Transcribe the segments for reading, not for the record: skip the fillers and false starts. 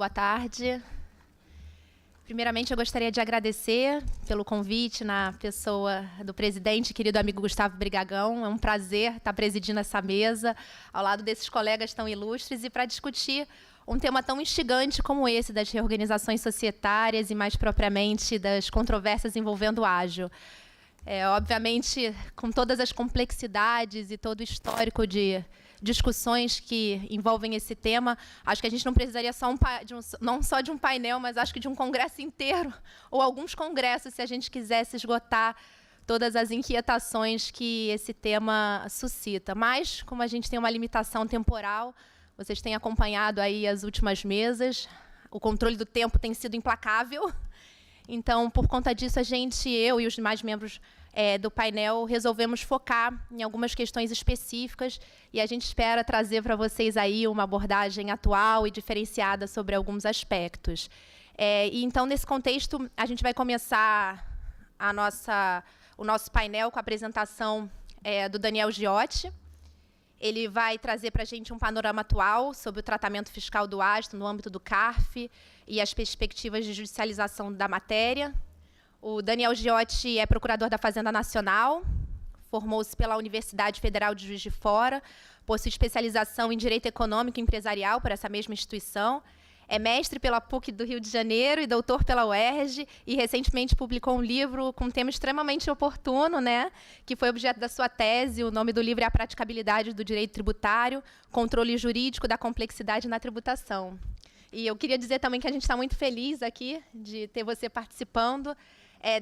Boa tarde. Primeiramente, eu gostaria de agradecer pelo convite na pessoa do presidente, querido amigo Gustavo Brigagão. É um prazer estar presidindo essa mesa, ao lado desses colegas tão ilustres, e para discutir um tema tão instigante como esse, das reorganizações societárias e, mais propriamente, das controvérsias envolvendo o ágil. Obviamente, com todas as complexidades e todo o histórico de discussões que envolvem esse tema, acho que a gente não precisaria não só de um painel, mas acho que de um congresso inteiro, ou alguns congressos, se a gente quisesse esgotar todas as inquietações que esse tema suscita. Mas, como a gente tem uma limitação temporal, vocês têm acompanhado aí as últimas mesas, o controle do tempo tem sido implacável. Então, por conta disso, eu e os demais membros do painel resolvemos focar em algumas questões específicas e a gente espera trazer para vocês aí uma abordagem atual e diferenciada sobre alguns aspectos. Então, nesse contexto, a gente vai começar o nosso painel com a apresentação do Daniel Giotti. Ele vai trazer para a gente um panorama atual sobre o tratamento fiscal do ágio no âmbito do CARF e as perspectivas de judicialização da matéria. O Daniel Giotti é procurador da Fazenda Nacional, formou-se pela Universidade Federal de Juiz de Fora, possui especialização em Direito Econômico e Empresarial por essa mesma instituição, é mestre pela PUC do Rio de Janeiro e doutor pela UERJ, e recentemente publicou um livro com um tema extremamente oportuno, né, que foi objeto da sua tese. O nome do livro é A Praticabilidade do Direito Tributário, Controle Jurídico da Complexidade na Tributação. E eu queria dizer também que a gente está muito feliz aqui de ter você participando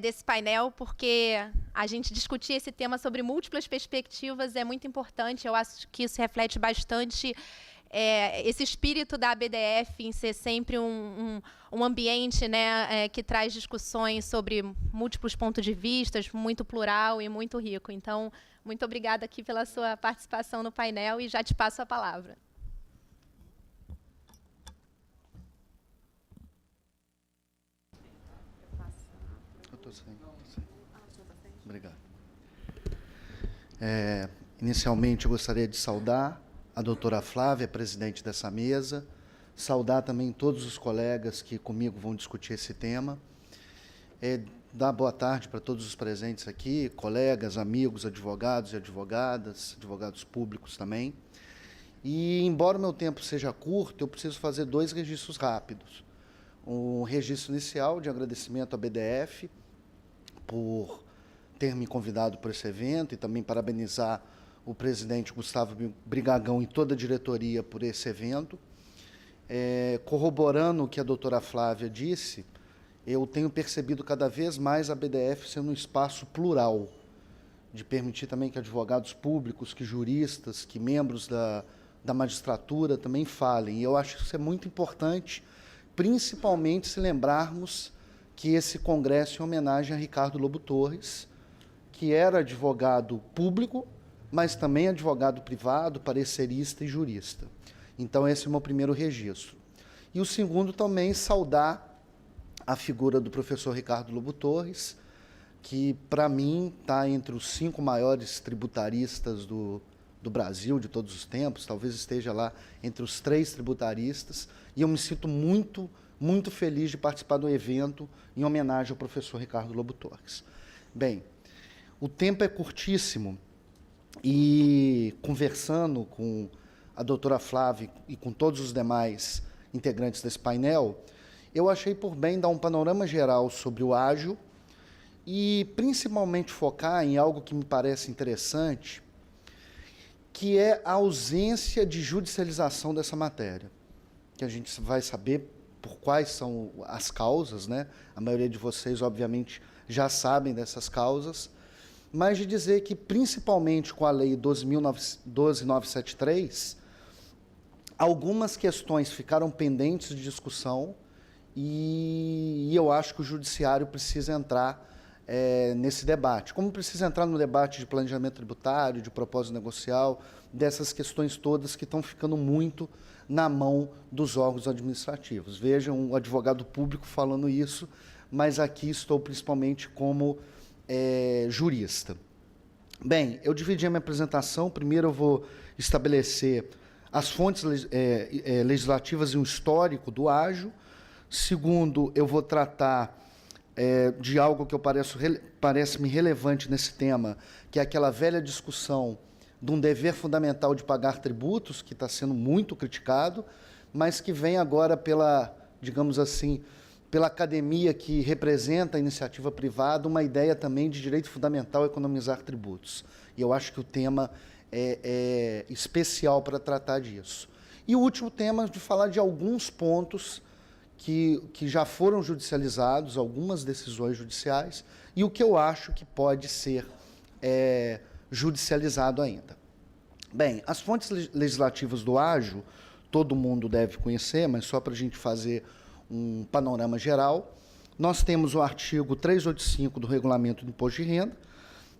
desse painel, porque a gente discutir esse tema sobre múltiplas perspectivas é muito importante. Eu acho que isso reflete bastante esse espírito da ABDF em ser sempre um ambiente, né, que traz discussões sobre múltiplos pontos de vista, muito plural e muito rico. Então, muito obrigada aqui pela sua participação no painel e já te passo a palavra. Obrigado. Inicialmente, eu gostaria de saudar a doutora Flávia, presidente dessa mesa, saudar também todos os colegas que comigo vão discutir esse tema, dar boa tarde para todos os presentes aqui, colegas, amigos, advogados e advogadas, advogados públicos também. E, embora o meu tempo seja curto, eu preciso fazer 2 registros rápidos. Um registro inicial de agradecimento à BDF por ter me convidado para esse evento e também parabenizar o presidente Gustavo Brigagão e toda a diretoria por esse evento. Corroborando o que a doutora Flávia disse, eu tenho percebido cada vez mais a BDF sendo um espaço plural, de permitir também que advogados públicos, que juristas, que membros da magistratura também falem. E eu acho que isso é muito importante, principalmente se lembrarmos que esse congresso é em homenagem a Ricardo Lobo Torres, que era advogado público, mas também advogado privado, parecerista e jurista. Então, esse é o meu primeiro registro. E o segundo também, saudar a figura do professor Ricardo Lobo Torres, que, para mim, está entre os 5 maiores tributaristas do Brasil, de todos os tempos, talvez esteja lá entre os 3 tributaristas, e eu me sinto muito, muito feliz de participar do evento em homenagem ao professor Ricardo Lobo Torres. Bem, o tempo é curtíssimo e, conversando com a doutora Flávia e com todos os demais integrantes desse painel, eu achei por bem dar um panorama geral sobre o ágil e, principalmente, focar em algo que me parece interessante, que é a ausência de judicialização dessa matéria, que a gente vai saber por quais são as causas, né? A maioria de vocês, obviamente, já sabem dessas causas, mas de dizer que, principalmente com a Lei 12.973, algumas questões ficaram pendentes de discussão e eu acho que o Judiciário precisa entrar nesse debate. Como precisa entrar no debate de planejamento tributário, de propósito negocial, dessas questões todas que estão ficando muito na mão dos órgãos administrativos. Vejam o advogado público falando isso, mas aqui estou principalmente como jurista. Bem, eu dividi a minha apresentação. Primeiro eu vou estabelecer as fontes legislativas e o histórico do ágio. Segundo, eu vou tratar de algo que parece-me relevante nesse tema, que é aquela velha discussão de um dever fundamental de pagar tributos, que está sendo muito criticado, mas que vem agora pela, digamos assim, pela academia que representa a iniciativa privada, uma ideia também de direito fundamental economizar tributos. E eu acho que o tema é especial para tratar disso. E o último tema, de falar de alguns pontos que já foram judicializados, algumas decisões judiciais, e o que eu acho que pode ser judicializado ainda. Bem, as fontes legislativas do ágio, todo mundo deve conhecer, mas só para a gente fazer um panorama geral, nós temos o artigo 385 do Regulamento do Imposto de Renda,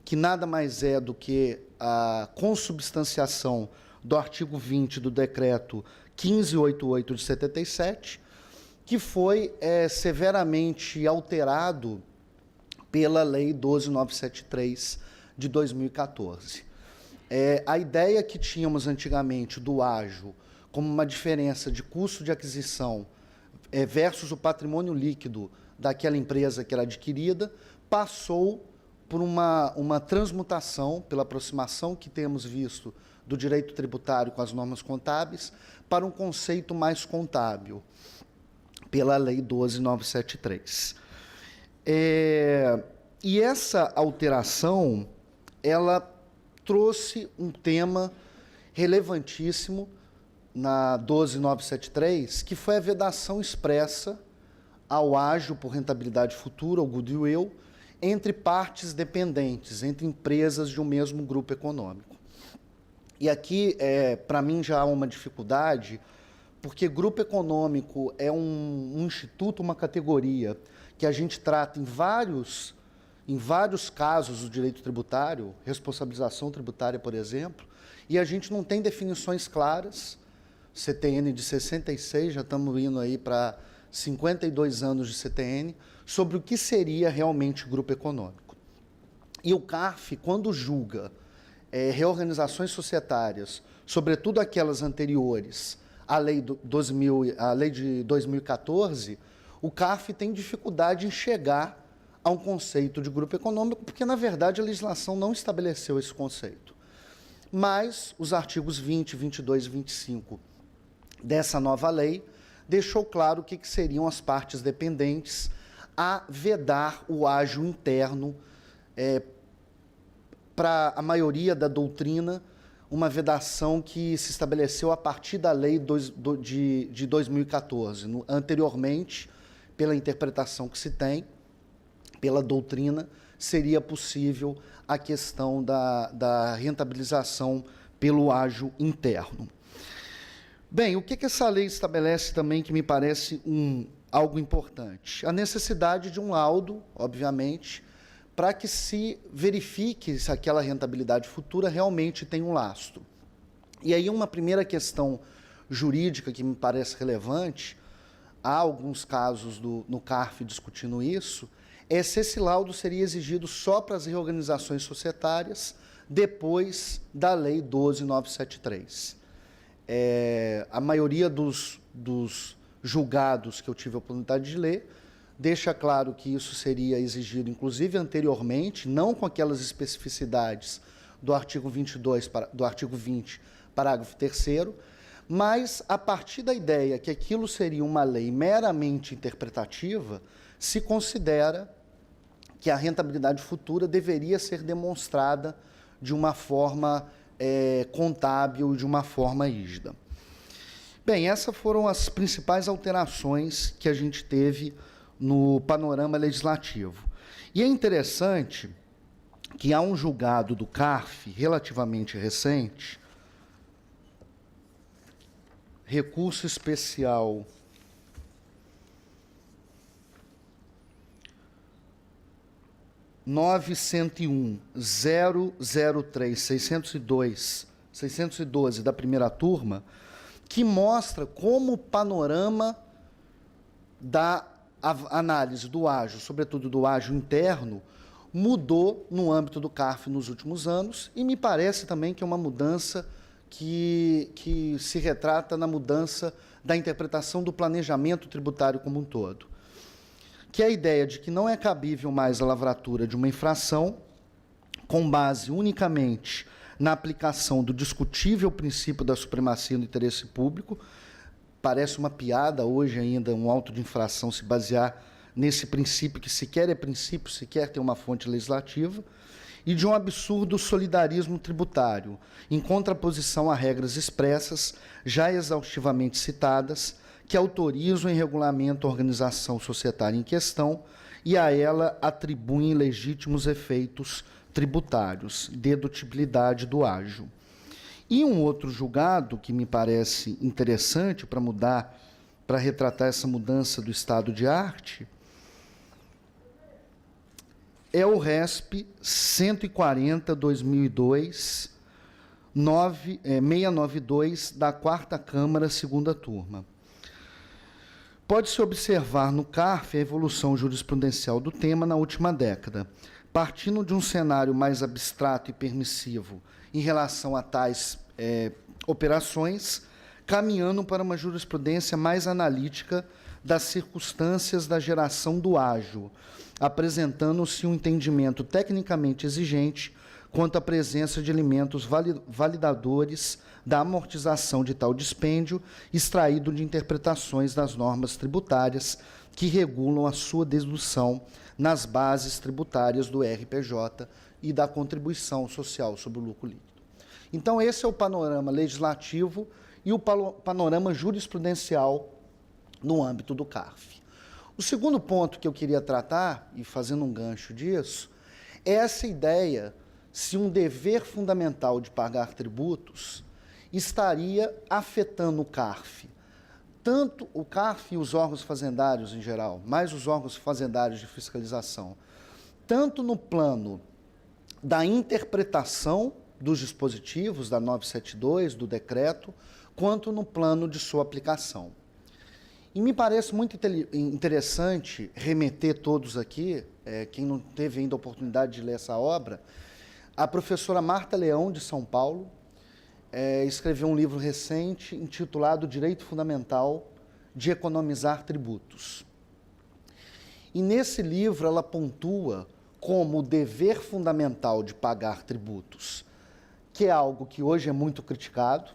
que nada mais é do que a consubstanciação do artigo 20 do Decreto 1588 de 77, que foi severamente alterado pela Lei 12973 de 2014. A ideia que tínhamos antigamente do ágio como uma diferença de custo de aquisição versus o patrimônio líquido daquela empresa que era adquirida, passou por uma transmutação, pela aproximação que temos visto do direito tributário com as normas contábeis, para um conceito mais contábil, pela Lei 12973. E essa alteração, ela trouxe um tema relevantíssimo na 12973, que foi a vedação expressa ao ágio por rentabilidade futura, ao goodwill, entre partes dependentes, entre empresas de um mesmo grupo econômico. E aqui, para mim, já há uma dificuldade, porque grupo econômico é um instituto, uma categoria que a gente trata em vários casos do direito tributário, responsabilização tributária, por exemplo, e a gente não tem definições claras. CTN de 66, já estamos indo aí para 52 anos de CTN, sobre o que seria realmente grupo econômico. E o CARF, quando julga reorganizações societárias, sobretudo aquelas anteriores à lei de 2014, o CARF tem dificuldade em chegar a um conceito de grupo econômico, porque, na verdade, a legislação não estabeleceu esse conceito. Mas os artigos 20, 22 e 25 dessa nova lei deixou claro o que seriam as partes dependentes a vedar o ágio interno para a maioria da doutrina, uma vedação que se estabeleceu a partir da lei de 2014. Anteriormente, pela interpretação que se tem, pela doutrina, seria possível a questão da rentabilização pelo ágio interno. Bem, o que essa lei estabelece também que me parece algo importante? A necessidade de um laudo, obviamente, para que se verifique se aquela rentabilidade futura realmente tem um lastro. E aí uma primeira questão jurídica que me parece relevante, há alguns casos no CARF discutindo isso, é se esse laudo seria exigido só para as reorganizações societárias depois da Lei 12973. A maioria dos julgados que eu tive a oportunidade de ler deixa claro que isso seria exigido, inclusive anteriormente, não com aquelas especificidades do artigo 22, do artigo 20, parágrafo 3º, mas a partir da ideia que aquilo seria uma lei meramente interpretativa, se considera que a rentabilidade futura deveria ser demonstrada de uma forma contábil, de uma forma rígida. Bem, essas foram as principais alterações que a gente teve no panorama legislativo. E é interessante que há um julgado do CARF, relativamente recente, recurso especial 901.003.612 da primeira turma, que mostra como o panorama da análise do ágio, sobretudo do ágio interno, mudou no âmbito do CARF nos últimos anos, e me parece também que é uma mudança que se retrata na mudança da interpretação do planejamento tributário como um todo, que é a ideia de que não é cabível mais a lavratura de uma infração com base unicamente na aplicação do discutível princípio da supremacia do interesse público. Parece uma piada hoje ainda um auto de infração se basear nesse princípio, que sequer é princípio, sequer tem uma fonte legislativa, e de um absurdo solidarismo tributário, em contraposição a regras expressas, já exaustivamente citadas, que autorizam em regulamento a organização societária em questão e a ela atribuem legítimos efeitos tributários, dedutibilidade do ágio. E um outro julgado que me parece interessante para mudar, para retratar essa mudança do estado de arte, é o RESP 140/2002, 692, da 4ª Câmara, segunda turma. Pode-se observar no CARF a evolução jurisprudencial do tema na última década, partindo de um cenário mais abstrato e permissivo em relação a tais operações, caminhando para uma jurisprudência mais analítica das circunstâncias da geração do ágio, apresentando-se um entendimento tecnicamente exigente quanto à presença de elementos validadores da amortização de tal dispêndio, extraído de interpretações das normas tributárias que regulam a sua dedução nas bases tributárias do RPJ e da contribuição social sobre o lucro líquido. Então, esse é o panorama legislativo e o panorama jurisprudencial no âmbito do CARF. O segundo ponto que eu queria tratar, e fazendo um gancho disso, é essa ideia se um dever fundamental de pagar tributos estaria afetando o CARF. Tanto o CARF e os órgãos fazendários em geral, mais os órgãos fazendários de fiscalização, tanto no plano da interpretação dos dispositivos da 972, do decreto, quanto no plano de sua aplicação. E me parece muito interessante remeter todos aqui, quem não teve ainda a oportunidade de ler essa obra, a professora Marta Leão, de São Paulo, escreveu um livro recente intitulado Direito Fundamental de Economizar Tributos. E nesse livro ela pontua como o dever fundamental de pagar tributos, que é algo que hoje é muito criticado,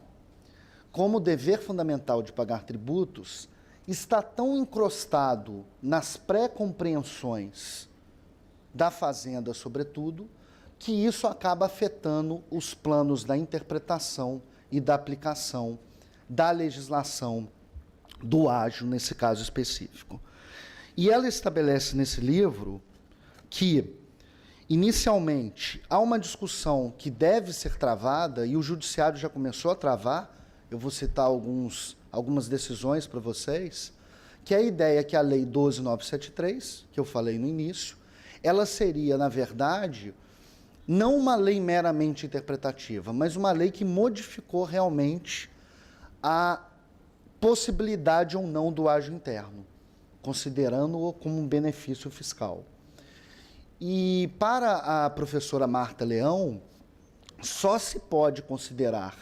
como o dever fundamental de pagar tributos está tão encrostado nas pré-compreensões da Fazenda, sobretudo, que isso acaba afetando os planos da interpretação e da aplicação da legislação do ágio, nesse caso específico. E ela estabelece nesse livro que, inicialmente, há uma discussão que deve ser travada, e o Judiciário já começou a travar. Eu vou citar algumas decisões para vocês, que é a ideia que a Lei 12.973, que eu falei no início, ela seria, na verdade, não uma lei meramente interpretativa, mas uma lei que modificou realmente a possibilidade ou não do ágio interno, considerando-o como um benefício fiscal. E para a professora Marta Leão, só se pode considerar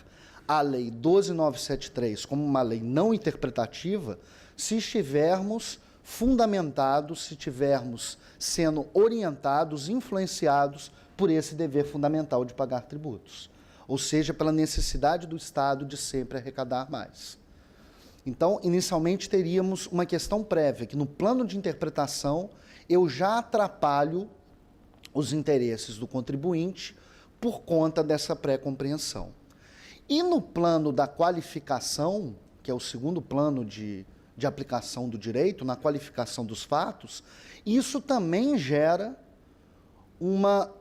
a Lei 12.973 como uma lei não interpretativa se estivermos fundamentados, se estivermos sendo orientados, influenciados por esse dever fundamental de pagar tributos, ou seja, pela necessidade do Estado de sempre arrecadar mais. Então, inicialmente, teríamos uma questão prévia, que no plano de interpretação eu já atrapalho os interesses do contribuinte por conta dessa pré-compreensão. E no plano da qualificação, que é o segundo plano de aplicação do direito, na qualificação dos fatos, isso também gera uma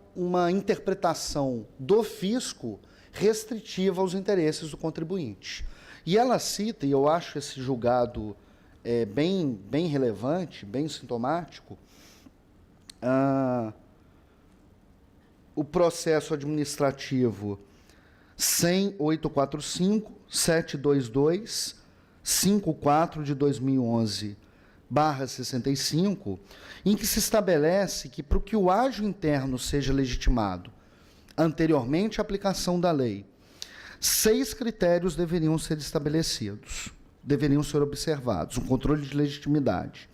interpretação do fisco restritiva aos interesses do contribuinte. E ela cita, e eu acho esse julgado bem relevante, bem sintomático, o processo administrativo 100.845.722.54 de 2011/65, em que se estabelece que, para que o ágio interno seja legitimado anteriormente à aplicação da lei, 6 critérios deveriam ser estabelecidos, deveriam ser observados. Um controle de legitimidade.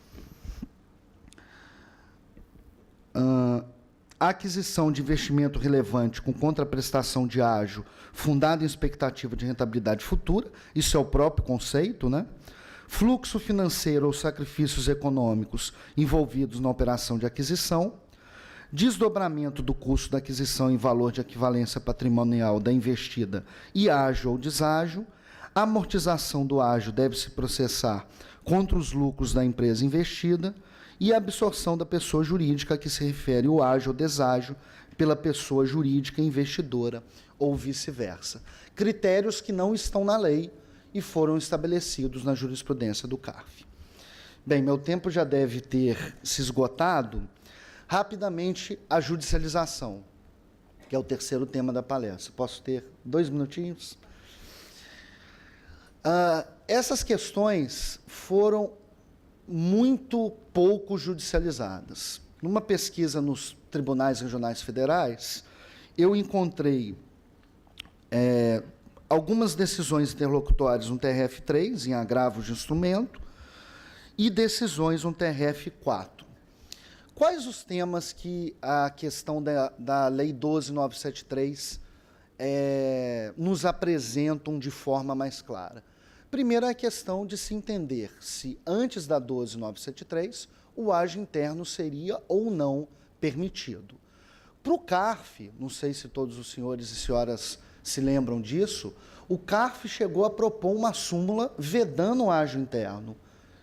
A aquisição de investimento relevante com contraprestação de ágio fundada em expectativa de rentabilidade futura, isso é o próprio conceito, né? Fluxo financeiro ou sacrifícios econômicos envolvidos na operação de aquisição, desdobramento do custo da aquisição em valor de equivalência patrimonial da investida e ágio ou deságio, a amortização do ágio deve se processar contra os lucros da empresa investida e a absorção da pessoa jurídica a que se refere o ágio ou deságio pela pessoa jurídica investidora ou vice-versa. Critérios que não estão na lei e foram estabelecidos na jurisprudência do CARF. Bem, meu tempo já deve ter se esgotado. Rapidamente, a judicialização, que é o terceiro tema da palestra. Posso ter 2 minutinhos? Essas questões foram muito pouco judicializadas. Numa pesquisa nos tribunais regionais federais, eu encontrei algumas decisões interlocutórias no TRF3, em agravos de instrumento, e decisões no TRF4. Quais os temas que a questão da Lei 12.973 nos apresentam de forma mais clara? Primeiro, é a questão de se entender se, antes da 12.973, o ágio interno seria ou não permitido. Para o CARF, não sei se todos os senhores e senhoras se lembram disso, o CARF chegou a propor uma súmula vedando o ágio interno,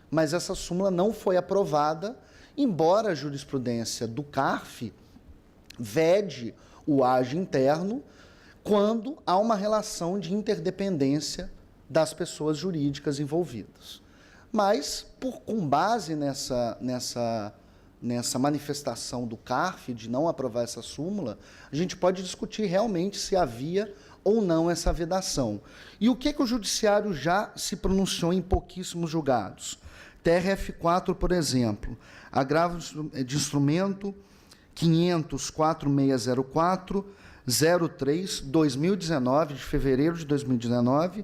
mas essa súmula não foi aprovada, embora a jurisprudência do CARF vede o ágio interno quando há uma relação de interdependência das pessoas jurídicas envolvidas. Mas, com base nessa manifestação do CARF de não aprovar essa súmula, a gente pode discutir realmente se havia ou não essa vedação. E o que o Judiciário já se pronunciou em pouquíssimos julgados? TRF4, por exemplo, agravo de instrumento 500.4604, 03/2019, de fevereiro de 2019,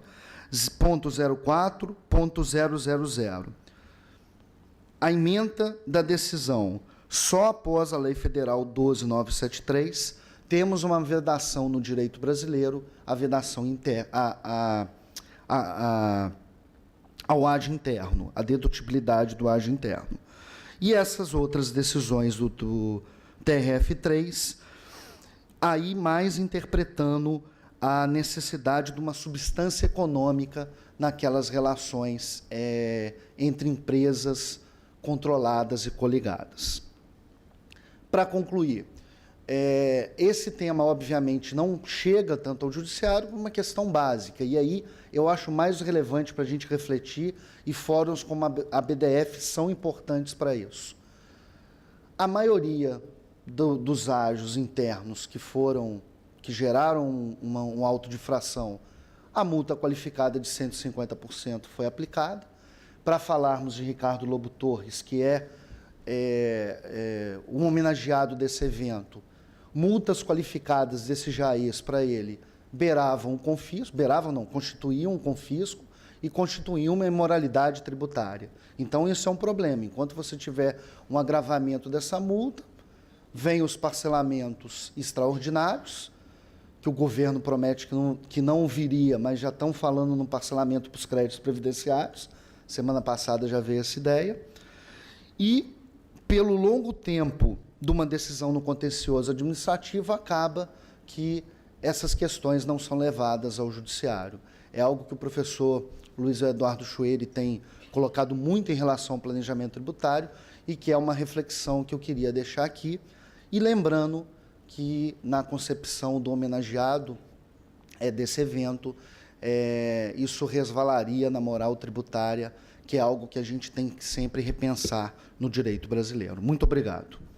.04.000. A ementa da decisão, só após a Lei Federal 12.973, temos uma vedação no direito brasileiro, a vedação ao ágio interno, a dedutibilidade do ágio interno. E essas outras decisões do TRF3, aí mais interpretando a necessidade de uma substância econômica naquelas relações entre empresas controladas e coligadas. Para concluir, esse tema, obviamente, não chega tanto ao Judiciário por uma questão básica, e aí eu acho mais relevante para a gente refletir, e fóruns como a BDF são importantes para isso. A maioria dos ágios internos que geraram um auto de infração, a multa qualificada de 150% foi aplicada. Para falarmos de Ricardo Lobo Torres, que um homenageado desse evento, multas qualificadas desse jaez para ele beiravam o confisco, constituíam um confisco e constituíam uma imoralidade tributária. Então, isso é um problema. Enquanto você tiver um agravamento dessa multa, vem os parcelamentos extraordinários, que o governo promete que não viria, mas já estão falando no parcelamento para os créditos previdenciários. Semana passada já veio essa ideia. E, pelo longo tempo de uma decisão no contencioso administrativo, acaba que essas questões não são levadas ao Judiciário. É algo que o professor Luiz Eduardo Chueri tem colocado muito em relação ao planejamento tributário e que é uma reflexão que eu queria deixar aqui. E lembrando que, na concepção do homenageado desse evento, isso resvalaria na moral tributária, que é algo que a gente tem que sempre repensar no direito brasileiro. Muito obrigado.